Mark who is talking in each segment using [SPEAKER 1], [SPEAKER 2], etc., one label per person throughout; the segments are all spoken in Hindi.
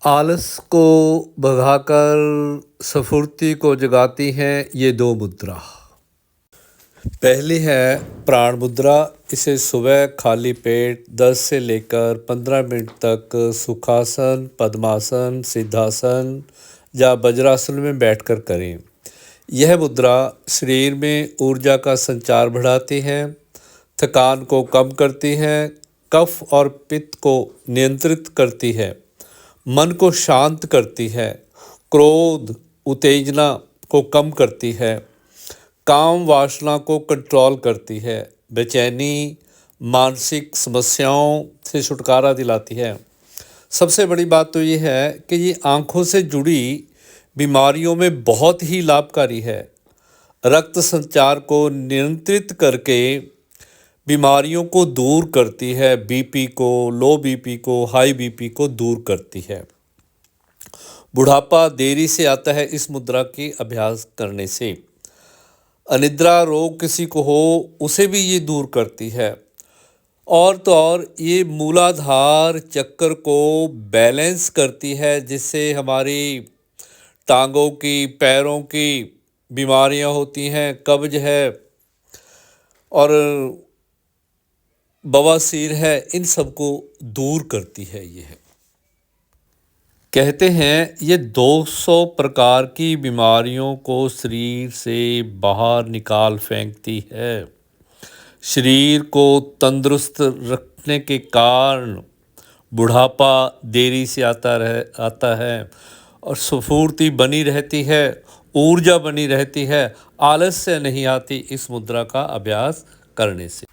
[SPEAKER 1] आलस को भगाकर स्फूर्ति को जगाती हैं ये दो मुद्रा। पहली है प्राण मुद्रा। इसे सुबह खाली पेट 10 से लेकर 15 मिनट तक सुखासन, पद्मासन, सिद्धासन या वज्रासन में बैठकर करें। यह मुद्रा शरीर में ऊर्जा का संचार बढ़ाती है, थकान को कम करती है, कफ और पित्त को नियंत्रित करती है, मन को शांत करती है, क्रोध उत्तेजना को कम करती है, काम वासना को कंट्रोल करती है, बेचैनी मानसिक समस्याओं से छुटकारा दिलाती है। सबसे बड़ी बात तो ये है कि ये आँखों से जुड़ी बीमारियों में बहुत ही लाभकारी है। रक्त संचार को नियंत्रित करके बीमारियों को दूर करती है, बीपी को, लो बीपी को, हाई बीपी को दूर करती है। बुढ़ापा देरी से आता है इस मुद्रा के अभ्यास करने से। अनिद्रा रोग किसी को हो उसे भी ये दूर करती है। और तो और ये मूलाधार चक्र को बैलेंस करती है, जिससे हमारी टांगों की, पैरों की बीमारियां होती हैं, कब्ज है और बवासीर है, इन सब को दूर करती है। ये है, कहते हैं ये 200 प्रकार की बीमारियों को शरीर से बाहर निकाल फेंकती है। शरीर को तंदुरुस्त रखने के कारण बुढ़ापा देरी से आता है और स्फूर्ति बनी रहती है, ऊर्जा बनी रहती है, आलस्य नहीं आती इस मुद्रा का अभ्यास करने से।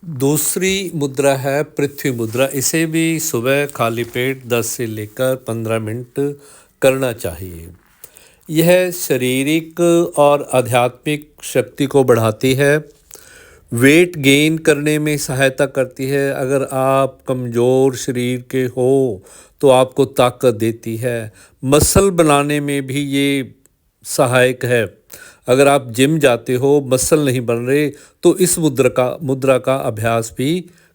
[SPEAKER 1] दूसरी मुद्रा है पृथ्वी मुद्रा। इसे भी सुबह खाली पेट 10 से लेकर 15 मिनट करना चाहिए। यह शारीरिक और आध्यात्मिक शक्ति को बढ़ाती है, वेट गेन करने में सहायता करती है। अगर आप कमज़ोर शरीर के हो तो आपको ताकत देती है। मसल बनाने में भी ये सहायक है। अगर आप जिम जाते हो, मसल नहीं बन रहे, तो इस मुद्रा का अभ्यास भी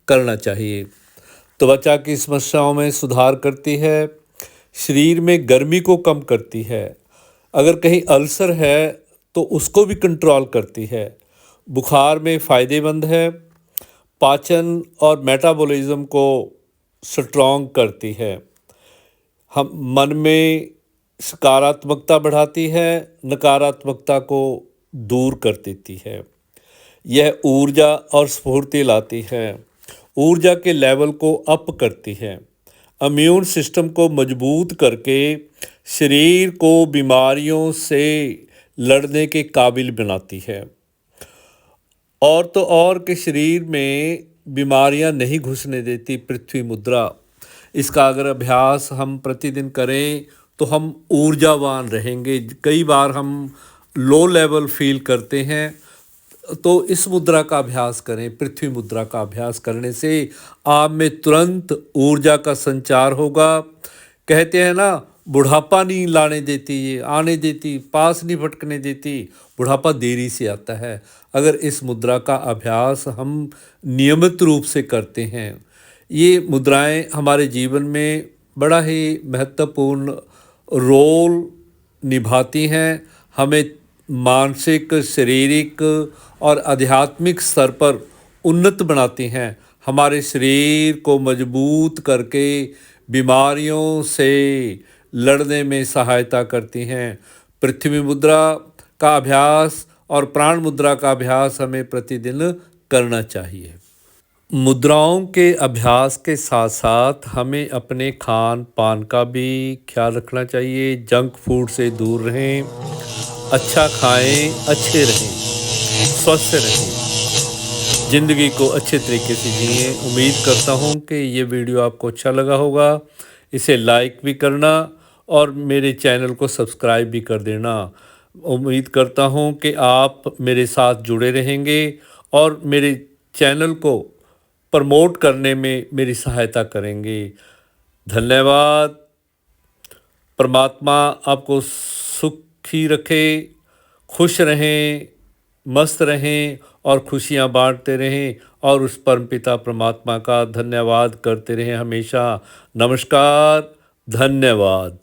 [SPEAKER 1] करना चाहिए। त्वचा की समस्याओं में सुधार करती है, शरीर में गर्मी को कम करती है। अगर कहीं अल्सर है तो उसको भी कंट्रोल करती है। बुखार में फ़ायदेमंद है, पाचन और मेटाबॉलिज्म को स्ट्रॉन्ग करती है। हम मन में सकारात्मकता बढ़ाती है, नकारात्मकता को दूर कर देती है। यह ऊर्जा और स्फूर्ति लाती है, ऊर्जा के लेवल को अप करती है, इम्यून सिस्टम को मजबूत करके शरीर को बीमारियों से लड़ने के काबिल बनाती है। और तो और के शरीर में बीमारियां नहीं घुसने देती पृथ्वी मुद्रा। इसका अगर अभ्यास हम प्रतिदिन करें तो हम ऊर्जावान रहेंगे। कई बार हम लो लेवल फील करते हैं, तो इस मुद्रा का अभ्यास करें। पृथ्वी मुद्रा का अभ्यास करने से आप में तुरंत ऊर्जा का संचार होगा। कहते हैं ना, बुढ़ापा नहीं लाने देती, ये आने देती, पास नहीं भटकने देती। बुढ़ापा देरी से आता है। अगर इस मुद्रा का अभ्यास हम नियमित रूप से करते हैं, ये मुद्राएं हमारे जीवन में बड़ा ही महत्वपूर्ण रोल निभाती हैं। हमें मानसिक, शारीरिक और आध्यात्मिक स्तर पर उन्नत बनाती हैं। हमारे शरीर को मजबूत करके बीमारियों से लड़ने में सहायता करती हैं। पृथ्वी मुद्रा का अभ्यास और प्राण मुद्रा का अभ्यास हमें प्रतिदिन करना चाहिए। मुद्राओं के अभ्यास के साथ साथ हमें अपने खान पान का भी ख्याल रखना चाहिए। जंक फूड से दूर रहें, अच्छा खाएं, अच्छे रहें, स्वस्थ रहें, ज़िंदगी को अच्छे तरीके से जिएं। उम्मीद करता हूं कि ये वीडियो आपको अच्छा लगा होगा। इसे लाइक भी करना और मेरे चैनल को सब्सक्राइब भी कर देना। उम्मीद करता हूं कि आप मेरे साथ जुड़े रहेंगे और मेरे चैनल को प्रमोट करने में मेरी सहायता करेंगे। धन्यवाद। परमात्मा आपको सुखी रखे, खुश रहें, मस्त रहें और खुशियां बांटते रहें और उस परमपिता परमात्मा का धन्यवाद करते रहें हमेशा। नमस्कार, धन्यवाद।